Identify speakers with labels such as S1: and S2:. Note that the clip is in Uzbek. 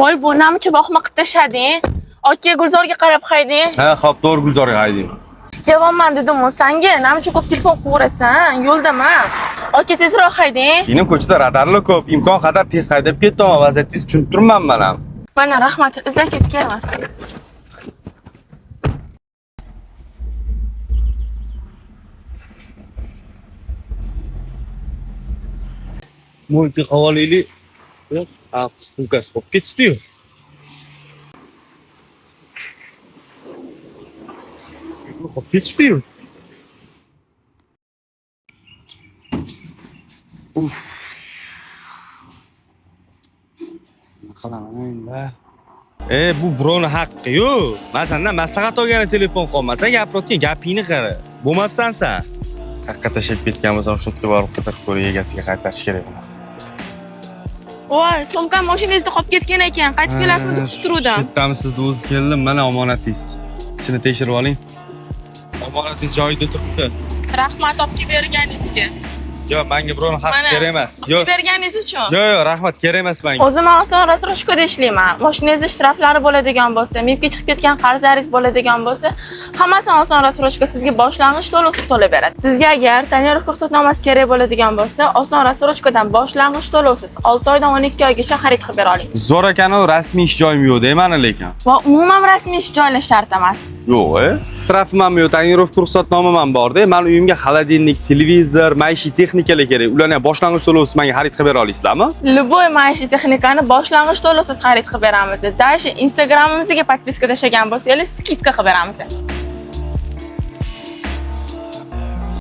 S1: Voy, bu namicha vohma qilib tashlading. Aka Gulzorga qarab hayding.
S2: Ha, xo'p, to'g'ri Gulzorga hayding.
S1: Kelyapman dedim-ku, senga namicha ko'p telefon qilaverasan, yo'ldaman. Aka tezroq hayding.
S2: Sening ko'chada radarlar ko'p, imkon qadar tez haydab ketdim, vaziyatingizni tushunib turibman men ham.
S1: Mana rahmat, izlakingiz kelmas.
S3: Multi havolili sumkasi qolib ketibdi-yu. Qolib ketibdi-yu.
S2: Bu birovni haqqi-yu. Men sendan maslahat olgan telefon qolmasa, gapirayotgan gapingni qara. Bo'lmabsan sen. Haqqa tashib ketgan bo'lsa, shunga borib qidirib ko'rib egasiga qaytarish kerak.
S1: Voy, sumkam mashinangizda qolib ketgan ekan. Qaytib kelasizmi deb kutib turdim.
S2: Ketdamisizni o'zi keldim, mana omonatingiz. Ichini tekshirib oling. Omonatingiz joyida turibdi.
S1: Rahmat olib berganingizga.
S2: Yo'q, menga birovni haqqi kerak emas. Yo'q.
S1: Berganingiz uchun.
S2: Yo'q, rahmat, kerak emas menga.
S1: O'zim oson rasroshkada ishlayman. Mashinangizda shtraflari bo'ladigan bo'lsa, mibga chiqib ketgan qarzlaringiz bo'ladigan bo'lsa, hammasini oson rasroshka sizga boshlang'ich to'lovsiz to'lab beradi. Sizga agar tonirovka ruxsatnomasi kerak bo'ladigan bo'lsa, oson rasroshkadan boshlang'ich to'lovsiz 6 oydan 12 oygacha xarid qilib bera oling.
S2: Zo'r ekan, rasmiy ish joyim yo'q deyman lekin.
S1: Va umuman rasmiy ish joylash shart emas.
S2: Yo'q, Trafim ham yo'q, tonirovka ruxsatnomam ham bor-da. Men uyimga xolodilnik, televizor, maishiy texnikalar kerak. Ularni boshlang'ich to'lovsiz menga xarid qilib bera olasizlarmi?
S1: Любой maishiy texnikani boshlang'ich to'lovsiz xarid qilib beramiz. Dashi Instagramimizga podpiska tashlagan bo'lsangiz, skidka qilib beramiz.